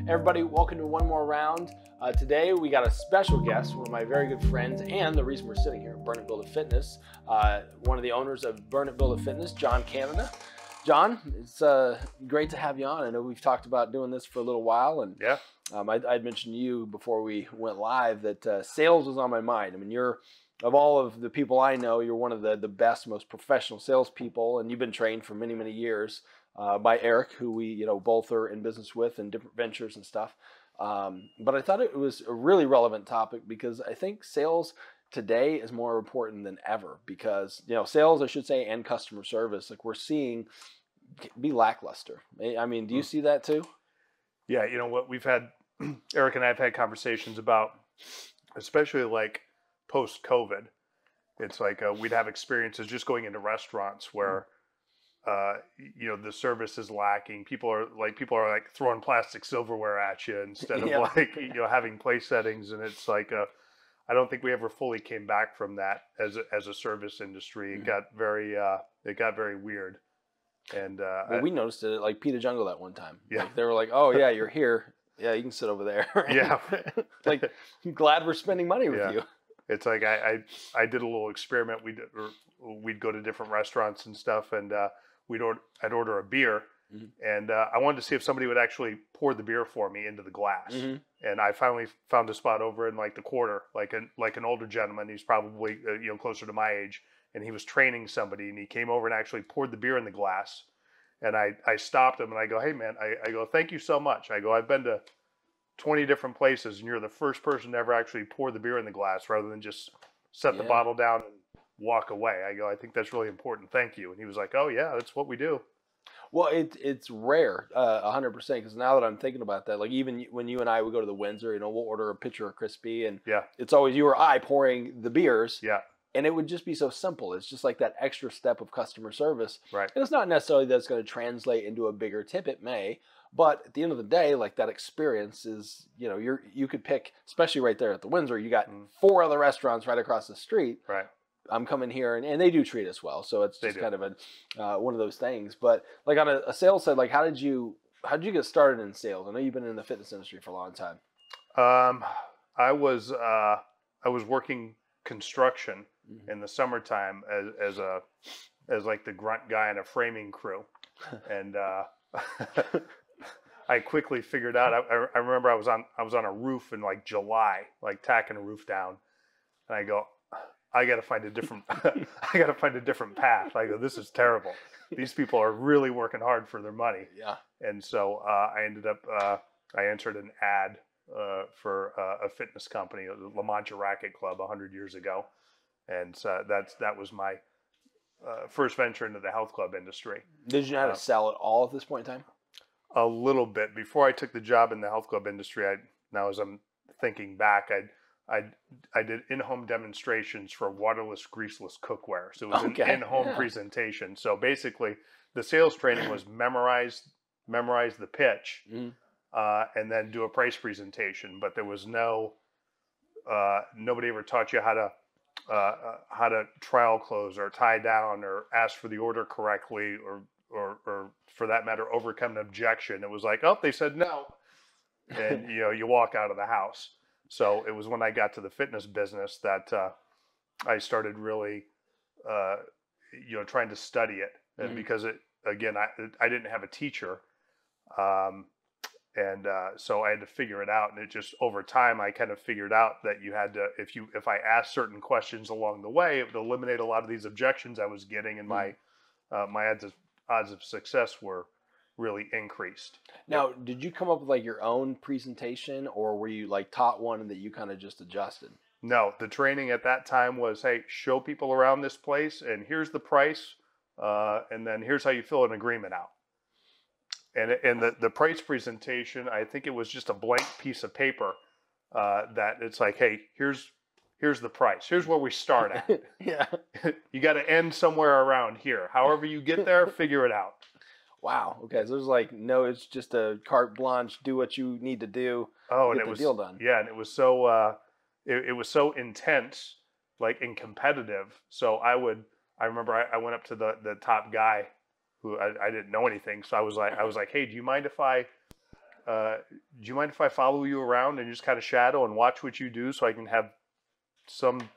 Everybody, welcome to one more round. Today we got a special guest, one of my very good friends, and the reason we're sitting here, Burn It Build It Fitness, one of the owners of Burn It Build It Fitness, John Canada. John, it's great to have you on. I know we've talked about doing this for a little while, and yeah, I'd mentioned to you before we went live that sales was on my mind. I mean, of all of the people I know, you're one of the best, most professional salespeople, and you've been trained for many, many years by Eric, who we both are in business with and different ventures and stuff. But I thought it was a really relevant topic because I think sales today is more important than ever because sales, I should say, and customer service, like we're seeing, be lackluster. I mean, do you see that too? Yeah, you know what we've had, Eric and I have had conversations about, especially like post-COVID. It's like we'd have experiences just going into restaurants where the service is lacking. People are like throwing plastic silverware at you instead of having place settings, and it's like I don't think we ever fully came back from that as a service industry. It got very weird. And well, we noticed it at like Pita Jungle that one time. Yeah, like, they were like, "Oh yeah, you're here. Yeah, you can sit over there." Yeah, like glad we're spending money with you. It's like I did a little experiment. We'd go to different restaurants and stuff, and I'd order a beer, and I wanted to see if somebody would actually pour the beer for me into the glass. And I finally found a spot over in like the quarter, like an older gentleman. He's probably closer to my age. And he was training somebody, and he came over and actually poured the beer in the glass. And I stopped him, and I go, "Hey, man," I go, "thank you so much." I go, "I've been to 20 different places, and you're the first person to ever actually pour the beer in the glass rather than just set the bottle down and walk away." I go, "I think that's really important. Thank you." And he was like, "Oh, yeah, that's what we do." Well, it's rare, 100%, because now that I'm thinking about that, like even when you and I would go to the Windsor, we'll order a pitcher of crispy, and it's always you or I pouring the beers. Yeah. And it would just be so simple. It's just like that extra step of customer service. Right. And it's not necessarily that it's going to translate into a bigger tip. It may. But at the end of the day, like that experience is, you could pick, especially right there at the Windsor, you got 4 other restaurants right across the street. Right. I'm coming here, and they do treat us well. So it's just kind of one of those things. But like on a sales side, like how did you get started in sales? I know you've been in the fitness industry for a long time. I was working construction in the summertime as like the grunt guy in a framing crew, and I quickly figured out. I remember I was on a roof in like July, like tacking a roof down, and I go, I got to find a different path. I go, this is terrible. These people are really working hard for their money. Yeah. And so I ended up I entered an ad for a fitness company, La Mancha Racket Club, 100 years ago. And so that was my first venture into the health club industry. Did you know how to sell at all at this point in time? A little bit. Before I took the job in the health club industry, now as I'm thinking back, I did in-home demonstrations for waterless, greaseless cookware. So it was an in-home presentation. So basically, the sales training was memorize the pitch, and then do a price presentation. But there was nobody ever taught you how to trial close or tie down or ask for the order correctly or for that matter overcome an objection. It was like, oh, they said no, and you walk out of the house. So it was when I got to the fitness business that I started really trying to study it, and because I didn't have a teacher. So I had to figure it out, and it just over time I kind of figured out that you had to, if I asked certain questions along the way, it would eliminate a lot of these objections I was getting, and my odds of success were really increased. Now, did you come up with like your own presentation, or were you like taught one that you kind of just adjusted? No, the training at that time was, hey, show people around this place, and here's the price, and then here's how you fill an agreement out. And the price presentation, I think it was just a blank piece of paper that it's like, hey, here's the price. Here's where we start at. Yeah. You got to end somewhere around here. However you get there, figure it out. Wow. Okay. So there's like, no, it's just a carte blanche. Do what you need to do. Oh, and it get was the deal done. Yeah, and it was so it was so intense, like, and competitive. So I remember I went up to the top guy who I didn't know anything. So I was like, hey, do you mind if I do you mind if I follow you around and just kind of shadow and watch what you do so I can have some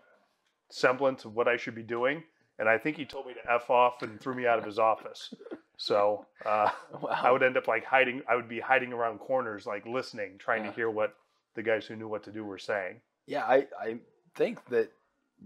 semblance of what I should be doing? And I think he told me to F off and threw me out of his office. So Wow. I would end up like hiding. I would be hiding around corners, like listening, trying to hear what the guys who knew what to do were saying. Yeah, I think that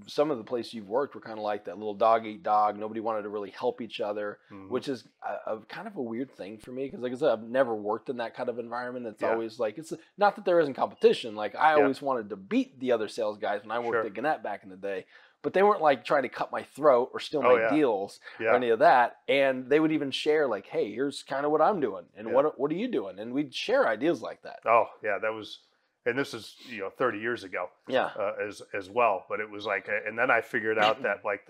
some of the places you've worked were kind of like that little dog eat dog. Nobody wanted to really help each other, which is a kind of a weird thing for me because, like I said, I've never worked in that kind of environment. It's always like, it's not that there isn't competition. Like I always wanted to beat the other sales guys when I worked at Gannett back in the day, but they weren't like trying to cut my throat or steal my deals or any of that. And they would even share like, hey, here's kind of what I'm doing and what are you doing? And we'd share ideas like that. Oh yeah, that was. And this is 30 years ago, as well. But it was like, and then I figured out that like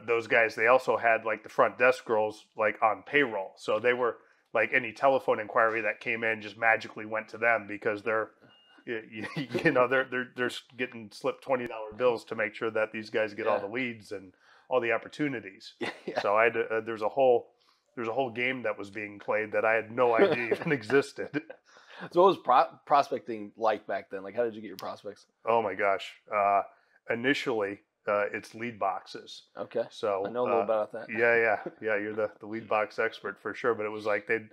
those guys, they also had like the front desk girls like on payroll, so they were like any telephone inquiry that came in just magically went to them because they're they're getting slipped $20 bills to make sure that these guys get all the leads and all the opportunities. So I had to, there's a whole game that was being played that I had no idea even existed. So what was prospecting like back then? Like, how did you get your prospects? Oh my gosh. Initially, it's lead boxes. Okay. So I know a little about that. Yeah. You're the lead box expert for sure. But it was like they'd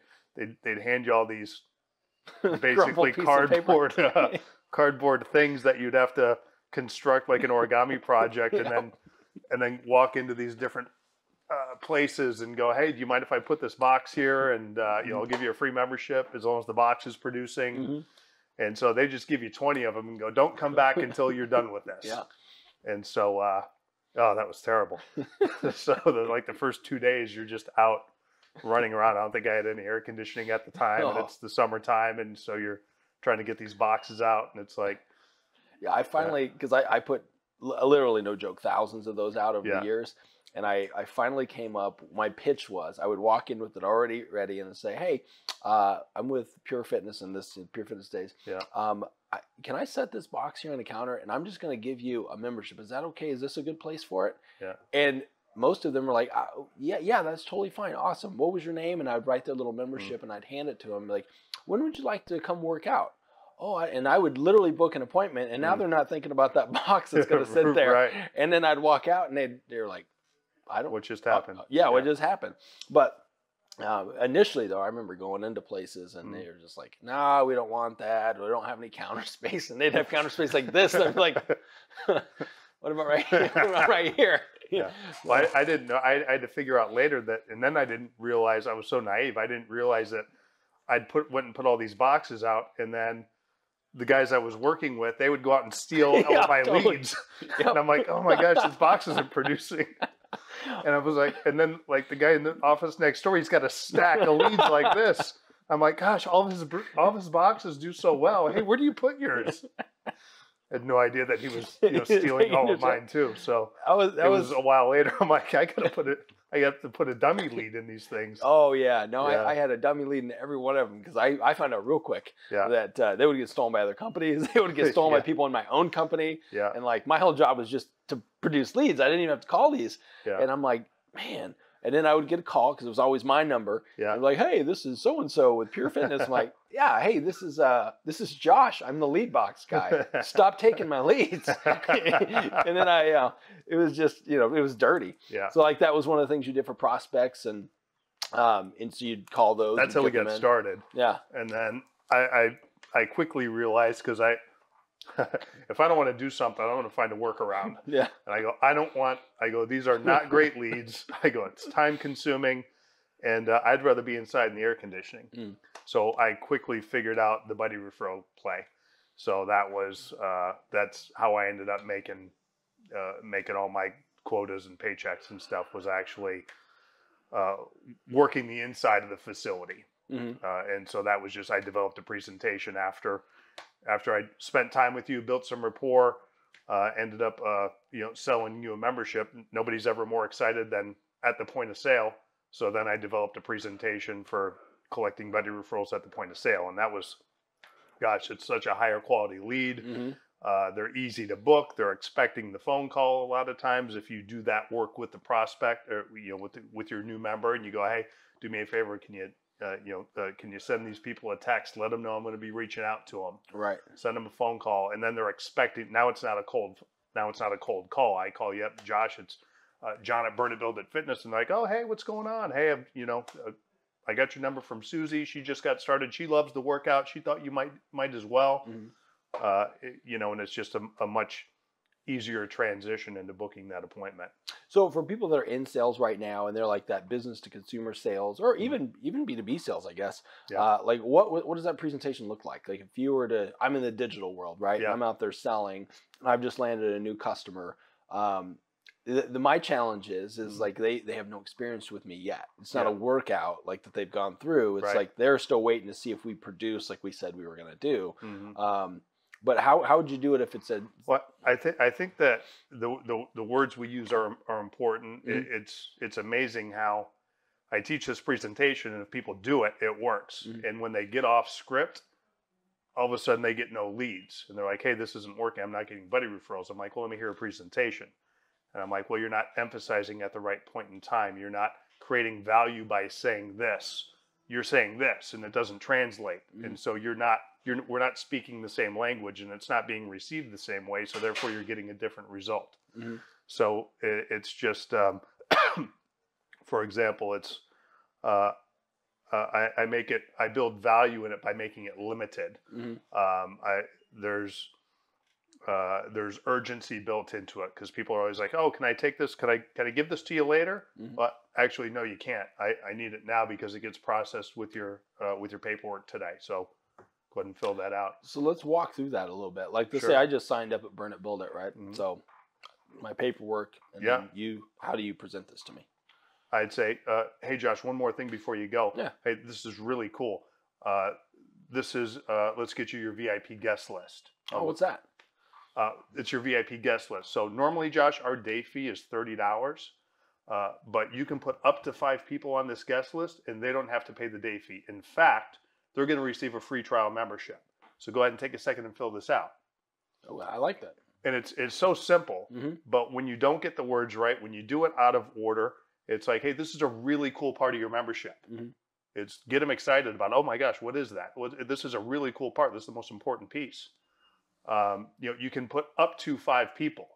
hand you all these basically cardboard things that you'd have to construct like an origami project, and then walk into these different places and go, hey, do you mind if I put this box here? And I'll give you a free membership as long as the box is producing. And so they just give you 20 of them and go, don't come back until you're done with this. And so, that was terrible. So like the first 2 days, you're just out running around. I don't think I had any air conditioning at the time, and it's the summertime, and so you're trying to get these boxes out, and it's like, I finally, because I put literally, no joke, thousands of those out over the years. And I finally came up, my pitch was, I would walk in with it already ready and say, hey, I'm with Pure Fitness in this Pure Fitness Days. Can I set this box here on the counter and I'm just going to give you a membership? Is that okay? Is this a good place for it? And most of them were like, yeah, that's totally fine. Awesome. What was your name? And I'd write their little membership and I'd hand it to them. Like, when would you like to come work out? Oh, and I would literally book an appointment. And now they're not thinking about that box that's going to sit there. And then I'd walk out and they're like, what just happened? What just happened? But initially, though, I remember going into places and they were just like, "Nah, we don't want that. We don't have any counter space." And they'd have counter space like this. And I'm like, "What about right here? What about right here?" Well, I didn't know. I had to figure out later that, and then I didn't realize, I was so naive. I didn't realize that went and put all these boxes out, and then the guys I was working with, they would go out and steal all of my leads. And I'm like, oh my gosh, this box isn't producing. And I was like, and then like the guy in the office next door, he's got a stack of leads like this. I'm like, gosh, all of his boxes do so well. Hey, where do you put yours? I had no idea that he was stealing all of mine too. So it was a while later. I'm like, I have to put a dummy lead in these things. Oh yeah, no, yeah. I had a dummy lead in every one of them because I found out real quick that they would get stolen by other companies. They would get stolen by people in my own company. And like my whole job was just to produce leads. I didn't even have to call these. And I'm like, man. And then I would get a call because it was always my number. And like, hey, this is so and so with Pure Fitness. I'm like, yeah, hey, this is Josh. I'm the lead box guy. Stop taking my leads. And then it was just, it was dirty. So like that was one of the things you did for prospects, and so you'd call those. That's how we got started. And then I quickly realized, because if I don't want to do something, I don't want to find a workaround. And I go, these are not great leads. I go, it's time consuming, and I'd rather be inside in the air conditioning. So I quickly figured out the buddy referral play. So that's how I ended up making all my quotas and paychecks and stuff, was actually working the inside of the facility. And so that was just, I developed a presentation after I spent time with you, built some rapport, ended up, selling you a membership. Nobody's ever more excited than at the point of sale. So then I developed a presentation for collecting buddy referrals at the point of sale. And that was, gosh, it's such a higher quality lead. They're easy to book. They're expecting the phone call a lot of times. If you do that work with the prospect, or with your new member, and you go, hey, do me a favor, can you can you send these people a text? Let them know I'm going to be reaching out to them. Right. Send them a phone call, and then they're expecting. Now it's not a cold call. I call you up, Josh. It's John at Burn It Build It Fitness, and they're like, oh, hey, what's going on? Hey, I got your number from Susie. She just got started. She loves the workout. She thought you might as well. And it's just a much easier transition into booking that appointment. So for people that are in sales right now and they're like that business to consumer sales or even B2B sales, I guess, like what does that presentation look like? Like if you were to, I'm in the digital world, right? Yeah. I'm out there selling and I've just landed a new customer. My challenge is like they have no experience with me yet. It's not a workout like that they've gone through. It's like they're still waiting to see if we produce like we said we were going to do. But how would you do it if it's a? Well, I think that the words we use are important. It's amazing how I teach this presentation, and if people do it, it works. And when they get off script, all of a sudden they get no leads, and they're like, "Hey, this isn't working. I'm not getting buddy referrals." I'm like, "Well, let me hear a presentation." And I'm like, "Well, you're not emphasizing at the right point in time. You're not creating value by saying this. You're saying this, and it doesn't translate, and so we're not speaking the same language, and it's not being received the same way, so therefore you're getting a different result." So it's just, for example, it's I build value in it by making it limited. There's urgency built into it because people are always like, "Oh, can I take this? Can I give this to you later?" Well, actually, no, you can't. I need it now because it gets processed with your paperwork today. So go ahead and fill that out. So let's walk through that a little bit. Like let's say I just signed up at Burn It Build It, right? So my paperwork, and then how do you present this to me? I'd say, hey, Josh, one more thing before you go. Yeah. Hey, this is really cool. This is let's get you your VIP guest list. Oh, what's that? It's your VIP guest list. So normally, Josh, our day fee is $30, but you can put up to 5 people on this guest list, and they don't have to pay the day fee. In fact, they're going to receive a free trial membership. So go ahead and take a second and fill this out. Oh, I like that. And it's so simple, but when you don't get the words right, when you do it out of order, it's like, hey, this is a really cool part of your membership. It's get them excited about, oh my gosh, what is that? Well, this is a really cool part. This is the most important piece. You can put up to 5 people,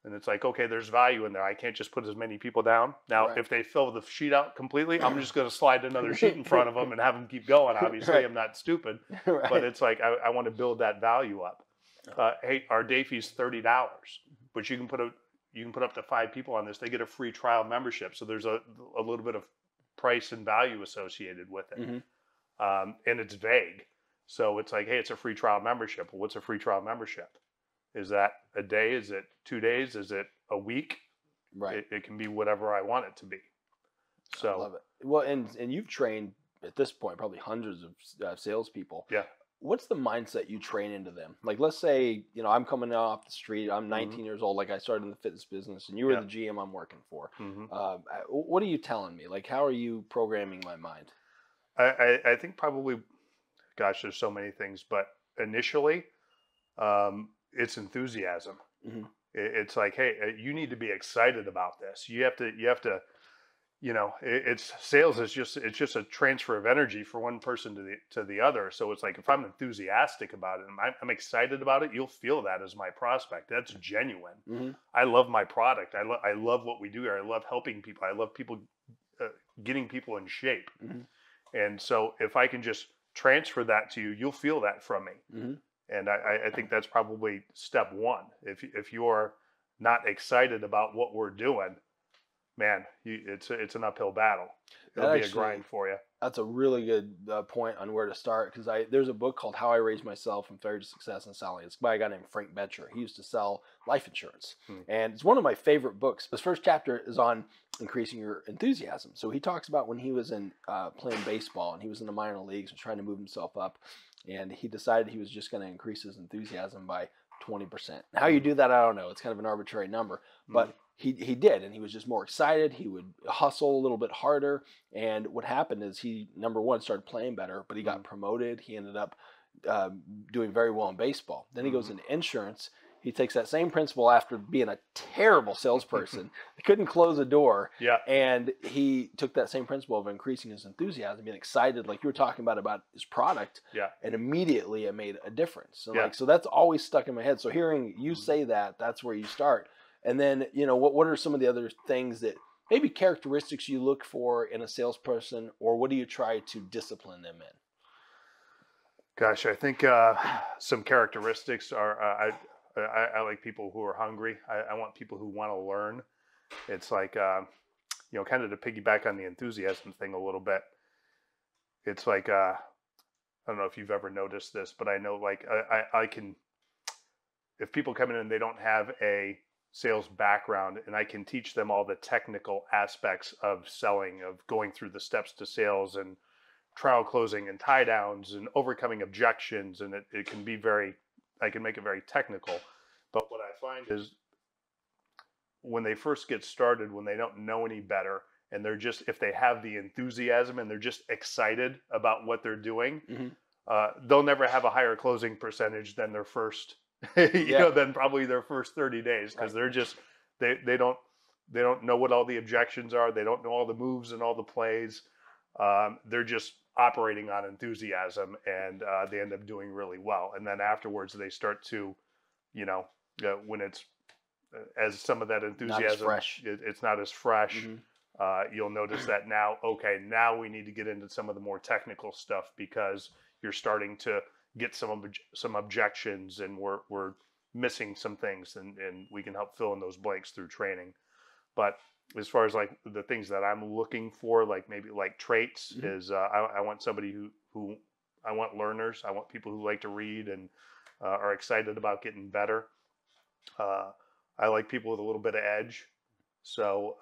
and it's like, okay, there's value in there. I can't just put as many people down. Now, if they fill the sheet out completely, I'm just going to slide another sheet in front of them and have them keep going. Obviously, I'm not stupid, but it's like I want to build that value up. Hey, our day fee is $30, but you can put up to 5 people on this. They get a free trial membership, so there's a little bit of price and value associated with it, and it's vague. So it's like, hey, it's a free trial membership. Well, what's a free trial membership? Is that a day? Is it 2 days? Is it a week? Right. It can be whatever I want it to be. So I love it. Well, and you've trained at this point probably hundreds of salespeople. Yeah. What's the mindset you train into them? Like, let's say, I'm coming off the street. I'm 19 years old. Like, I started in the fitness business, and you were the GM I'm working for. What are you telling me? Like, how are you programming my mind? I think probably, gosh, there's so many things, but initially, it's enthusiasm. It's like, hey, you need to be excited about this. You have to. It's sales is just a transfer of energy for one person to the other. So it's like, if I'm enthusiastic about it and I'm excited about it, you'll feel that as my prospect. That's genuine. I love my product. I love what we do here. I love helping people. I love people, getting people in shape. And so if I can just transfer that to you, you'll feel that from me. And I think that's probably step one. If you're not excited about what we're doing, man, it's an uphill battle. It'll be a grind for you. That's a really good point on where to start, because there's a book called How I Raised Myself from Failure to Success in Selling. It's by a guy named Frank Betcher. He used to sell life insurance, and it's one of my favorite books. This first chapter is on increasing your enthusiasm. So he talks about when he was in playing baseball, and he was in the minor leagues and trying to move himself up, and he decided he was just going to increase his enthusiasm by 20%. How you do that, I don't know. It's kind of an arbitrary number, but he did, and he was just more excited. He would hustle a little bit harder, and what happened is he, number one, started playing better, but he got promoted. He ended up doing very well in baseball. Then he goes into insurance, he takes that same principle after being a terrible salesperson. He couldn't close a door. Yeah. And he took that same principle of increasing his enthusiasm, being excited, like you were talking about his product. Yeah. And immediately it made a difference. And Yeah. like, so that's always stuck in my head. So hearing you say that, that's where you start. And then, you know, what are some of the other things that maybe characteristics you look for in a salesperson, or what do you try to discipline them in? Gosh, I think some characteristics are I like people who are hungry. I want people who want to learn. It's like, you know, kind of to piggyback on the enthusiasm thing a little bit. It's like, I don't know if you've ever noticed this, but I know like I can, if people come in and they don't have a sales background and I can teach them all the technical aspects of selling, of going through the steps to sales and trial closing and tie downs and overcoming objections, and it can be I can make it very technical. But what I find is when they first get started, when they don't know any better, and they're just, if they have the enthusiasm and they're just excited about what they're doing, they'll never have a higher closing percentage than their first, you know, than probably their first 30 days. Because they're just, they don't know what all the objections are. They don't know all the moves and all the plays. They're just operating on enthusiasm, and they end up doing really well. And then afterwards they start to, you know, when it's as some of that enthusiasm, it's not as fresh. You'll notice that now, okay, now we need to get into some of the more technical stuff because you're starting to get some objections, and we're missing some things, and we can help fill in those blanks through training. But as far as like the things that I'm looking for, like maybe like traits, is I want somebody who I want learners. I want people who like to read and are excited about getting better. I like people with a little bit of edge. So,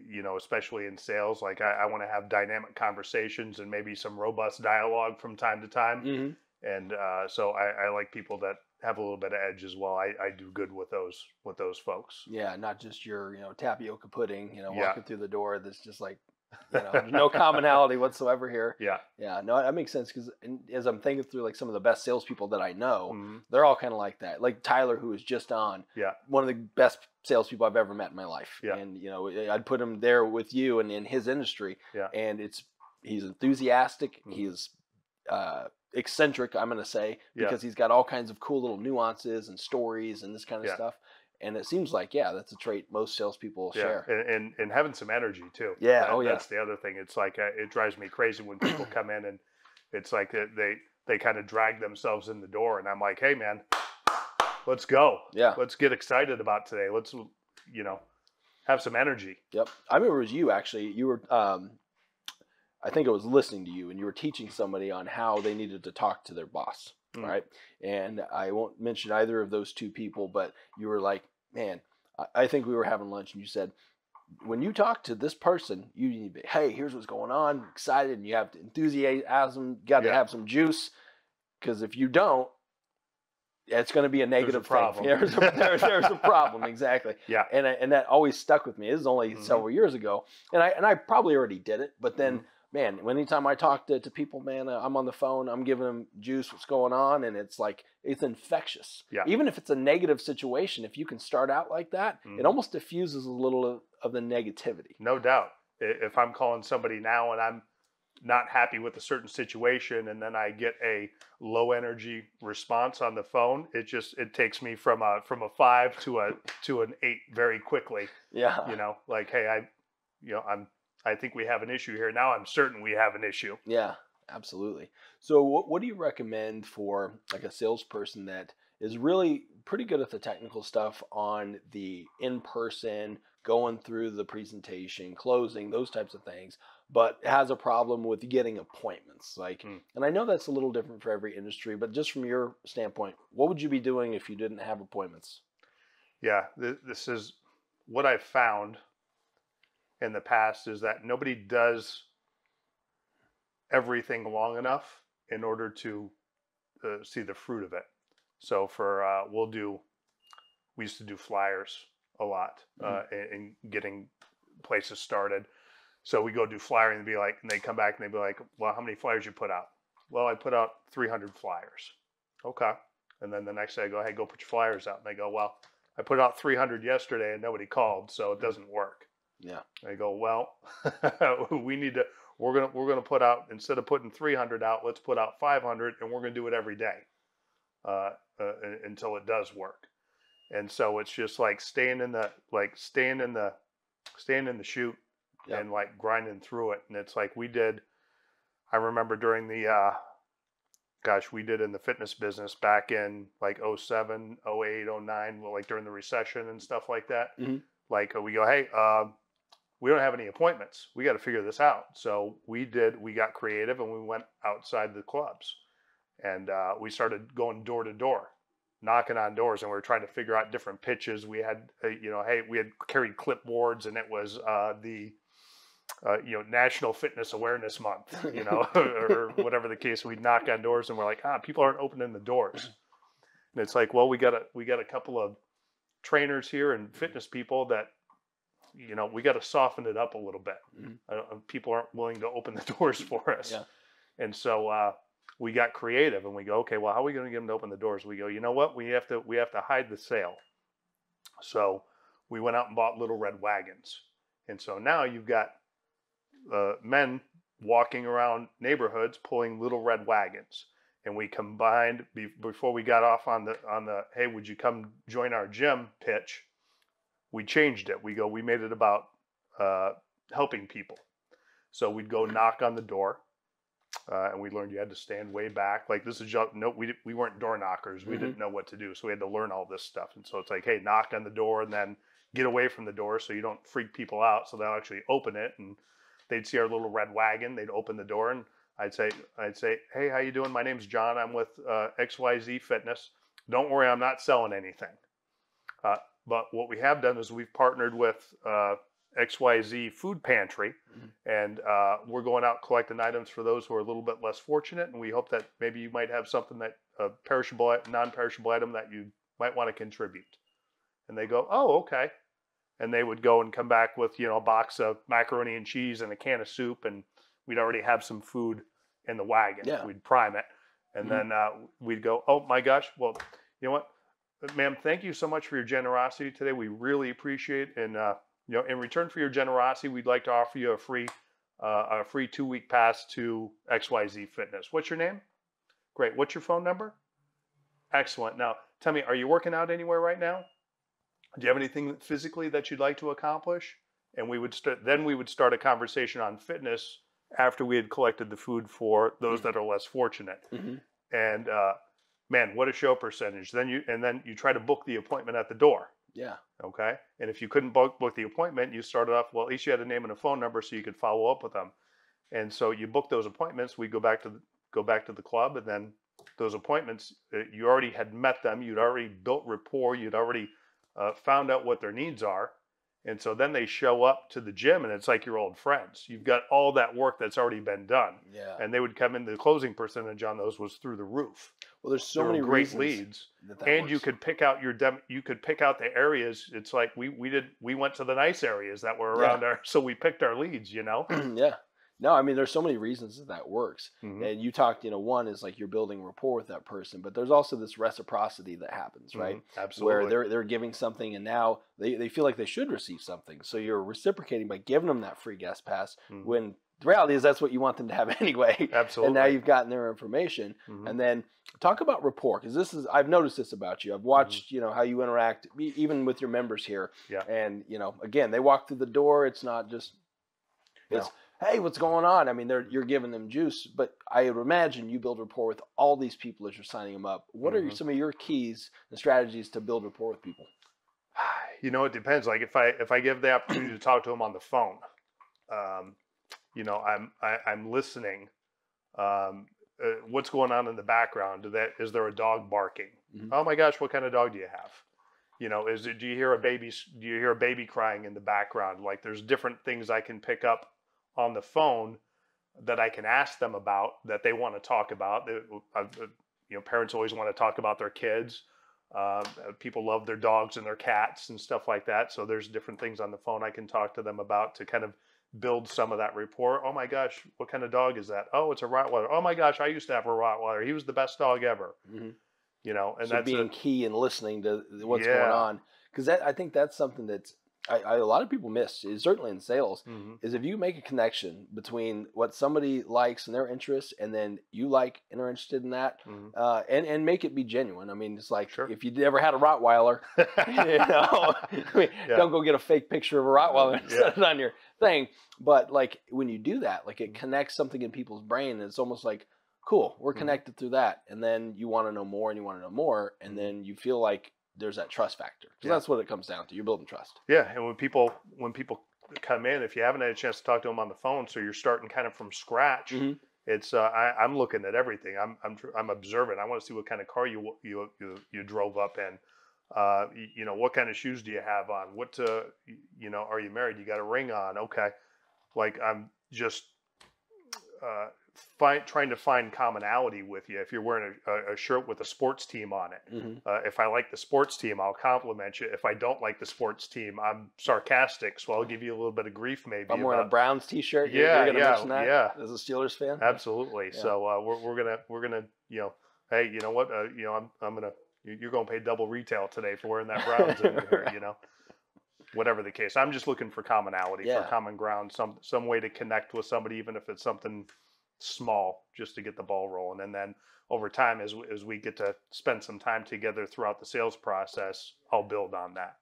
you know, especially in sales, like I want to have dynamic conversations and maybe some robust dialogue from time to time. And so I like people that have a little bit of edge as well. I do good with those folks. Yeah, not just your, you know, tapioca pudding, you know, walking through the door that's just like, you know, no commonality whatsoever here. Yeah, no, that makes sense, because as I'm thinking through like some of the best salespeople that I know, they're all kind of like that. Like Tyler, who was just on, one of the best salespeople I've ever met in my life. And you know, I'd put him there with you and in his industry. And he's enthusiastic. He's eccentric, I'm going to say, because he's got all kinds of cool little nuances and stories and this kind of stuff. And it seems like, that's a trait most salespeople share. And having some energy too. That's the other thing. It's like, it drives me crazy when people come in and it's like they kind of drag themselves in the door, and I'm like, hey man, let's go. Let's get excited about today. Let's, you know, have some energy. I remember it was you, actually. You were, I think I was listening to you, and you were teaching somebody on how they needed to talk to their boss, right? And I won't mention either of those two people, but you were like, man, I think we were having lunch, and you said, when you talk to this person, you need to be, hey, here's what's going on, excited, and you have enthusiasm, got to have some juice, because if you don't, it's going to be a negative thing. There's a problem, exactly. And that always stuck with me. This is only several years ago, and I probably already did it, but then, man, anytime I talk to people, man, I'm on the phone, I'm giving them juice, what's going on, and it's like, it's infectious. Even if it's a negative situation, if you can start out like that, it almost diffuses a little of the negativity. No doubt. If I'm calling somebody now and I'm not happy with a certain situation, and then I get a low energy response on the phone, it takes me from a 5 to an 8 very quickly. You know, like, hey, I think we have an issue here. Now I'm certain we have an issue. Yeah, absolutely. So what do you recommend for like a salesperson that is really pretty good at the technical stuff on the in-person, going through the presentation, closing, those types of things, but has a problem with getting appointments? Like, and I know that's a little different for every industry, but just from your standpoint, what would you be doing if you didn't have appointments? Yeah, this is what I've found in the past, is that nobody does everything long enough in order to see the fruit of it. So for we used to do flyers a lot and getting places started. So we go do flyer, and they come back and they'd be like, well, how many flyers you put out? Well, I put out 300 flyers. Okay. And then the next day I go, hey, go put your flyers out. And they go, well, I put out 300 yesterday and nobody called, so it doesn't work. Yeah. I go, well, we're gonna put out, instead of putting 300 out, let's put out 500, and we're gonna do it every day until it does work. And so it's just like staying in the chute, Yep. and like grinding through it. And it's like I remember during the we did in the fitness business back in like 07, 08, 09, like during the recession and stuff like that. Mm-hmm. Like we go, hey, we don't have any appointments. We got to figure this out. So we got creative and we went outside the clubs, and we started going door to door, knocking on doors, and we were trying to figure out different pitches. We had, hey, we had carried clipboards, and it was the National Fitness Awareness Month, or whatever the case. We'd knock on doors and we're like, people aren't opening the doors. And it's like, well, we got a couple of trainers here and fitness people that, we got to soften it up a little bit. Mm-hmm. People aren't willing to open the doors for us. Yeah. And so we got creative and we go, okay, well, how are we going to get them to open the doors? We go, you know what? We have to hide the sale. So we went out and bought little red wagons. And so now you've got men walking around neighborhoods pulling little red wagons. And we combined, before we got off on the hey, would you come join our gym pitch, we changed it. We made it about helping people. So we'd go knock on the door, and we learned you had to stand way back. Like this is just, no, we weren't door knockers. We didn't know what to do. So we had to learn all this stuff. And so it's like, hey, knock on the door and then get away from the door so you don't freak people out. So they'll actually open it, and they'd see our little red wagon. They'd open the door, and I'd say, hey, how you doing? My name's John. I'm with XYZ Fitness. Don't worry, I'm not selling anything. But what we have done is we've partnered with XYZ Food Pantry, and we're going out collecting items for those who are a little bit less fortunate. And we hope that maybe you might have something that perishable, non-perishable item that you might want to contribute. And they go, oh, okay. And they would go and come back with, a box of macaroni and cheese and a can of soup, and we'd already have some food in the wagon. Yeah. We'd prime it. And then we'd go, oh my gosh, well, you know what, ma'am, thank you so much for your generosity today. We really appreciate it. And, in return for your generosity, we'd like to offer you a free 2-week pass to XYZ Fitness. What's your name? Great. What's your phone number? Excellent. Now, tell me, are you working out anywhere right now? Do you have anything physically that you'd like to accomplish? And we would start a conversation on fitness after we had collected the food for those that are less fortunate. Mm-hmm. And man, what a show percentage! Then you try to book the appointment at the door. Yeah. Okay. And if you couldn't book the appointment, you started off, well, at least you had a name and a phone number so you could follow up with them. And so you book those appointments. We go back to the club, and then those appointments, you already had met them. You'd already built rapport. You'd already found out what their needs are. And so then they show up to the gym, and it's like your old friends. You've got all that work that's already been done. Yeah. And they would come in. The closing percentage on those was through the roof. Well, there's so many great leads, and works. You could pick out you could pick out the areas. It's like we went to the nice areas that were around so we picked our leads. Yeah. No, I mean, there's so many reasons that works. Mm-hmm. And you talked, one is like you're building rapport with that person, but there's also this reciprocity that happens, right? Mm-hmm. Absolutely. Where they're giving something, and now they feel like they should receive something. So you're reciprocating by giving them that free guest pass, when the reality is that's what you want them to have anyway. Absolutely. And now you've gotten their information. Mm-hmm. And then talk about rapport, because I've noticed this about you. I've watched, how you interact even with your members here. Yeah. And, again, they walk through the door. It's not just, hey, what's going on? I mean, you're giving them juice, but I would imagine you build rapport with all these people as you're signing them up. What are some of your keys and strategies to build rapport with people? It depends. Like if I give the opportunity to talk to them on the phone, I'm listening. What's going on in the background? Is there a dog barking? Mm-hmm. Oh my gosh, what kind of dog do you have? Do you hear a baby crying in the background? Like there's different things I can pick up on the phone that I can ask them about that they want to talk about. Parents always want to talk about their kids. People love their dogs and their cats and stuff like that. So there's different things on the phone I can talk to them about to kind of build some of that rapport. Oh my gosh, what kind of dog is that? Oh, it's a Rottweiler. Oh my gosh, I used to have a Rottweiler. He was the best dog ever. Mm-hmm. you know, and So that's being key and listening to what's going yeah. on, because I think that's something that's a lot of people miss, certainly in sales, Hmm. is if you make a connection between what somebody likes and their interests, and then you like and are interested in that, Hmm. and make it be genuine. I mean, it's like Sure. if you ever had a Rottweiler, I mean, Yeah. don't go get a fake picture of a Rottweiler and Yeah. set it on your thing. But like when you do that, like it Mhm. connects something in people's brain, and it's almost like, cool, we're Mhm. connected through that. And then you want to know more and you want to know more. And Mhm. then you feel like there's that trust factor. Because Yeah. that's what it comes down to. You're building trust. Yeah. And when people come in, if you haven't had a chance to talk to them on the phone, so you're starting kind of from scratch, Hmm. it's I'm looking at everything. I'm observing. I want to see what kind of car you drove up in. You know, what kind of shoes do you have on? You know, are you married? You got a ring on? Okay. Like I'm just uh, trying to find commonality with you. If you're wearing a shirt with a sports team on it, Hmm. if I like the sports team, I'll compliment you. If I don't like the sports team, I'm sarcastic, so I'll give you a little bit of grief, If maybe I'm wearing a about. Browns t-shirt, you're Yeah, going to yeah, mention that yeah, as a Steelers fan? Yeah. absolutely. Yeah. So we're gonna hey, you know what? I'm gonna you're gonna pay double retail today for wearing that Browns in here. You know, whatever the case. I'm just looking for commonality, for Yeah. common ground, some way to connect with somebody, even if it's something small, just to get the ball rolling. And then over time, as we get to spend some time together throughout the sales process, I'll build on that.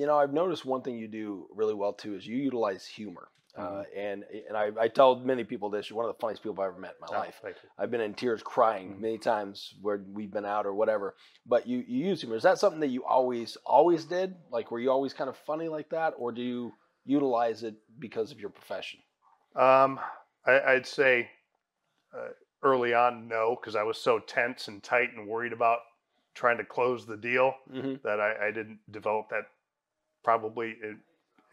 I've noticed one thing you do really well too is you utilize humor. Hmm. And I tell many people this. You're one of the funniest people I've ever met in my Oh, life. thank you. I've been in tears crying Mhm. many times where we've been out or whatever. But you use humor. Is that something that you always did? Like, were you always kind of funny like that, or do you utilize it because of your profession? Um, I'd say uh, early on, no, because I was so tense and tight and worried about trying to close the deal Hmm. that I didn't develop that probably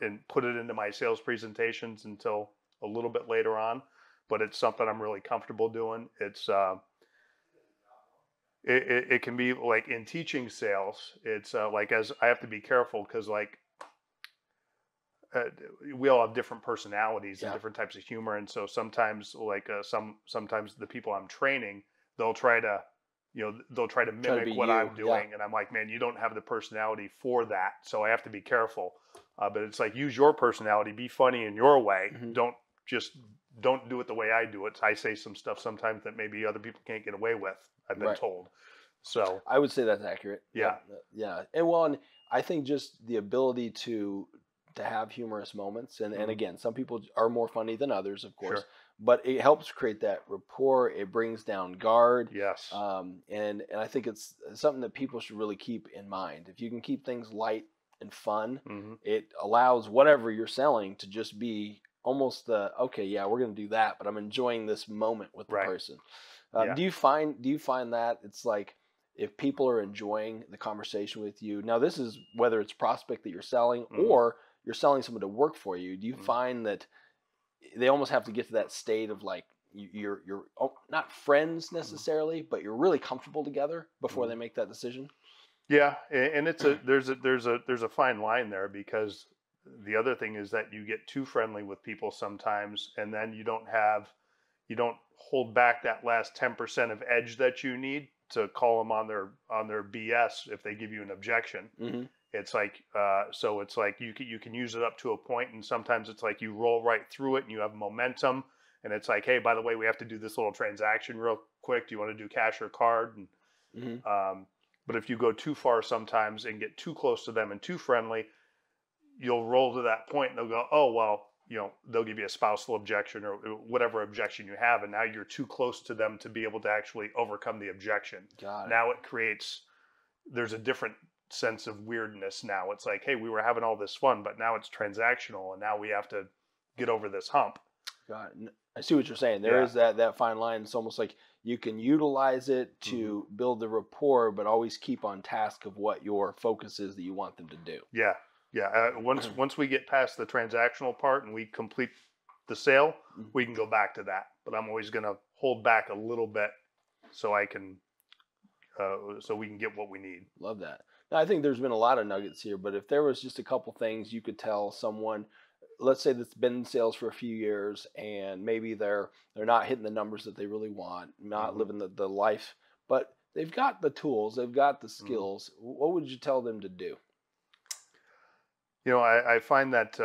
and put it into my sales presentations until a little bit later on. But it's something I'm really comfortable doing. It can be like in teaching sales. It's like as I have to be careful because like uh, we all have different personalities and Yeah. different types of humor, and so sometimes like sometimes the people I'm training, they'll try to they'll try to Try to be mimic what you. I'm Yeah. doing, and I'm like, man, you don't have the personality for that, so I have to be careful. But it's like, use your personality, be funny in your way. Hmm. Just don't do it the way I do it. I say some stuff sometimes that maybe other people can't get away with, I've been Right. told. So I would say that's accurate. yeah. Yep. Yeah. And I think just the ability to have humorous moments, and Mhm. again, some people are more funny than others, of course, Sure. but it helps create that rapport. It brings down guard, Yes. and I think it's something that people should really keep in mind. If you can keep things light and fun, Hmm. it allows whatever you're selling to just be almost the okay, yeah, we're going to do that, but I'm enjoying this moment with the Right. person. Yeah. Do you find that it's like if people are enjoying the conversation with you? Now, this is whether it's prospect that you're selling Hmm. or you're selling someone to work for you. Do you Hmm. find that they almost have to get to that state of like you're not friends Hmm. necessarily, but you're really comfortable together before Hmm. they make that decision? Yeah, and it's a there's a fine line there, because the other thing is that you get too friendly with people sometimes, and then you don't hold back that last 10% of edge that you need to call them on their BS if they give you an objection. Hmm. It's like so it's like you can use it up to a point, and sometimes it's like you roll right through it and you have momentum, and it's like, hey, by the way, we have to do this little transaction real quick. Do you want to do cash or card? And Hmm. um, but if you go too far sometimes and get too close to them and too friendly, you'll roll to that point and they'll go, oh, well, they'll give you a spousal objection or whatever objection you have. And now you're too close to them to be able to actually overcome the objection. Got it. Now there's a different sense of weirdness now. It's like, hey, we were having all this fun, but now it's transactional and now we have to get over this hump. Got it. I see what you're saying. There Yeah. is that fine line. It's almost like you can utilize it Hmm. to build the rapport, but always keep on task of what your focus is that you want them to do. Yeah. Yeah. Once we get past the transactional part and we complete the sale, we can go back to that. But I'm always going to hold back a little bit so I can, so we can get what we need. Love that. Now, I think there's been a lot of nuggets here, but if there was just a couple things you could tell someone, let's say that's been in sales for a few years and maybe they're not hitting the numbers that they really want, not Hmm. living the life, but they've got the tools, they've got the skills. What would you tell them to do? You know, I find that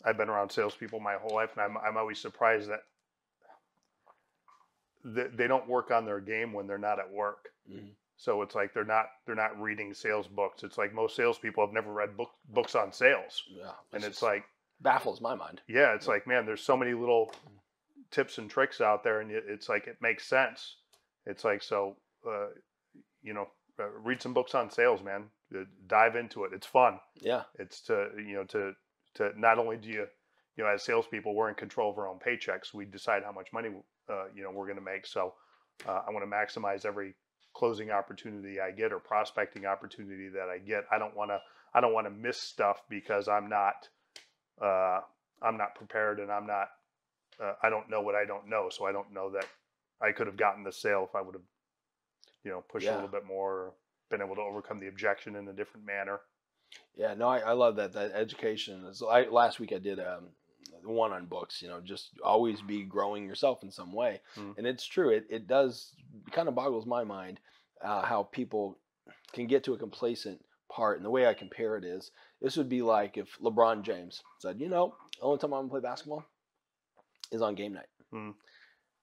I've been around salespeople my whole life, and I'm always surprised that they don't work on their game when they're not at work. So it's like they're not reading sales books. It's like most salespeople have never read books on sales. Yeah, and it's like baffles my mind. Yeah, it's like, man, there's so many little tips and tricks out there, and it's like it makes sense. It's like, so you know, read some books on sales, man. Dive into it. It's fun. Yeah, it's to not only do you know, as salespeople, we're in control of our own paychecks. We decide how much money you know, we're going to make. So I want to maximize every closing opportunity I get or prospecting opportunity that I get. I don't want to miss stuff because I'm not prepared, and I don't know what I don't know. So I don't know that I could have gotten the sale if I would have, you know, pushed a little bit more, or been able to overcome the objection in a different manner. Yeah, no, I love that education. So last week I did one on books, you know, just always be growing yourself in some way. And it's true. It does kind of boggles my mind how people can get to a complacent part. And the way I compare it is, this would be like if LeBron James said, you know, the only time I'm gonna play basketball is on game night.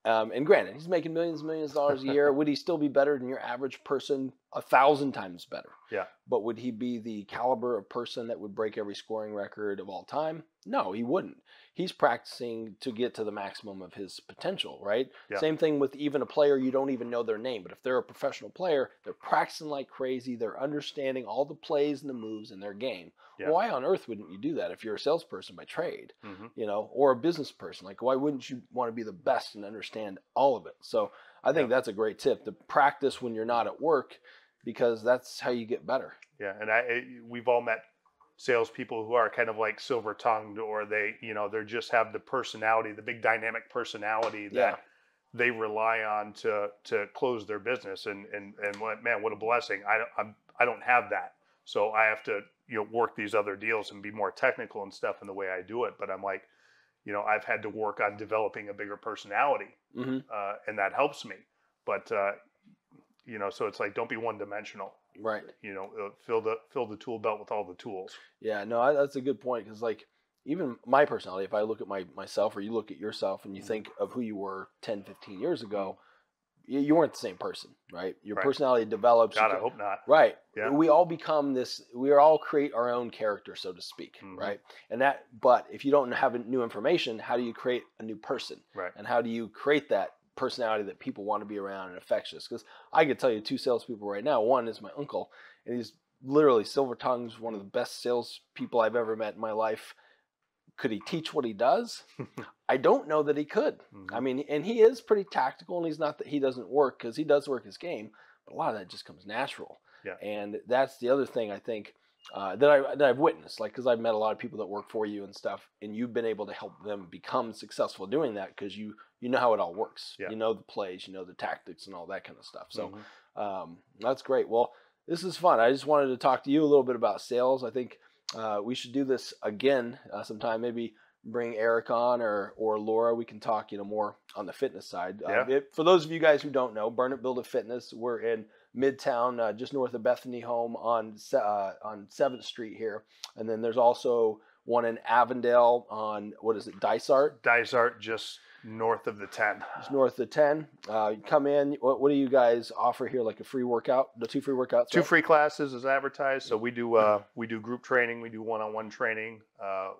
And granted, he's making millions of dollars a year. Would he still be better than your average person? 1,000 times better. Yeah. But would he be the caliber of person that would break every scoring record of all time? No, he wouldn't. He's practicing to get to the maximum of his potential, right? Yeah. Same thing with even a player you don't even know their name. But if they're a professional player, they're practicing like crazy. They're understanding all the plays and the moves in their game. Yeah. Why on earth wouldn't you do that if you're a salesperson by trade, you know, or a business person? Like, why wouldn't you want to be the best and understand all of it? So I think that's a great tip, to practice when you're not at work, because that's how you get better. Yeah, and we've all met salespeople who are kind of like silver tongued, or they, you know, they just have the personality, the big dynamic personality that they rely on to close their business. And man, what a blessing! I don't have that, so I have to, you know, work these other deals and be more technical and stuff in the way I do it. But I'm like, you know, I've had to work on developing a bigger personality, and that helps me. But you know, so it's like, don't be one dimensional. Right. You know, fill the tool belt with all the tools. Yeah, no, that's a good point, because like even my personality, if I look at myself, or you look at yourself and you think of who you were 10, 15 years ago, you weren't the same person, right? Your personality develops. God, I hope not. Right. Yeah. We all become this, we all create our own character, so to speak, right? And but if you don't have new information, how do you create a new person? Right. And how do you create that personality that people want to be around and infectious? Because I could tell you 2 salespeople right now. One is my uncle, and he's literally silver tongues, one of the best salespeople I've ever met in my life. Could he teach what he does? I don't know that he could. I mean, and he is pretty tactical, and he's not that he doesn't work, because he does work his game, but a lot of that just comes natural. Yeah. And that's the other thing I think that I've witnessed, like, because I've met a lot of people that work for you and stuff, and you've been able to help them become successful doing that, because you know how it all works. Yeah. You know the plays, you know the tactics and all that kind of stuff. So that's great. Well, this is fun. I just wanted to talk to you a little bit about sales. I think we should do this again sometime. Maybe bring Eric on, or Laura. We can talk, you know, more on the fitness side. For those of you guys who don't know, Burn It, Build It Fitness, we're in Midtown, just north of Bethany Home on 7th Street here. And then there's also one in Avondale on, what is it, Dysart? Dysart, just north of the 10. It's north of the 10. You come in. What do you guys offer here? Like a free workout? The 2 free workouts? 2 free classes as advertised. So we do group training. We do one-on-one training.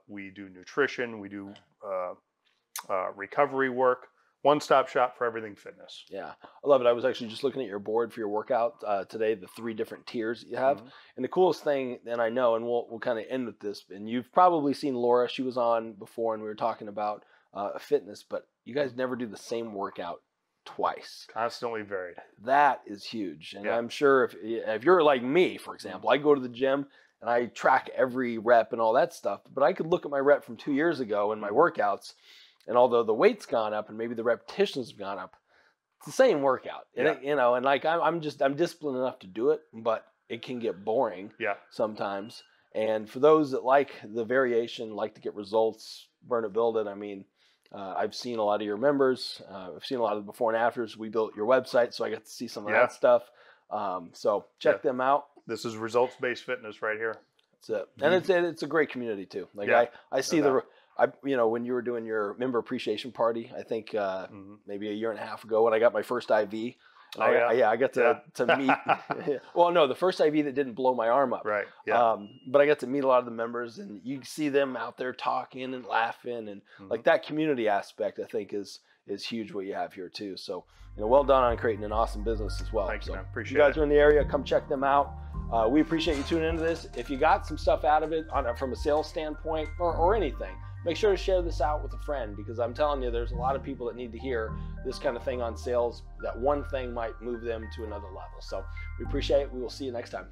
We do nutrition. We do recovery work. One-stop shop for everything fitness. Yeah, I love it. I was actually just looking at your board for your workout today, the 3 different tiers that you have. And the coolest thing, and I know, and we'll kind of end with this, and you've probably seen Laura. She was on before, and we were talking about fitness, but you guys never do the same workout twice. Constantly varied. That is huge. And I'm sure if you're like me, for example, I go to the gym and I track every rep and all that stuff, but I could look at my rep from 2 years ago in my workouts, and although the weight's gone up and maybe the repetitions have gone up, it's the same workout. And you know, and like I'm disciplined enough to do it, but it can get boring sometimes. And for those that like the variation, like to get results, burn it, build it, I mean, I've seen a lot of your members. I've seen a lot of the before and afters. We built your website, so I got to see some of that stuff. So check them out. This is results-based fitness right here. That's it. And it's a great community too. Like I see when you were doing your member appreciation party, I think maybe a year and a half ago when I got my first IV. I got to meet. Well, no, the first IV that didn't blow my arm up. Right. Yeah. But I got to meet a lot of the members, and you see them out there talking and laughing, and like that community aspect, I think is huge. What you have here too. So well done on creating an awesome business as well. Thank you, man. Appreciate it. You guys are in the area, come check them out. We appreciate you tuning into this. If you got some stuff out of it from a sales standpoint or anything, make sure to share this out with a friend, because I'm telling you, there's a lot of people that need to hear this kind of thing on sales. That one thing might move them to another level. So we appreciate it. We will see you next time.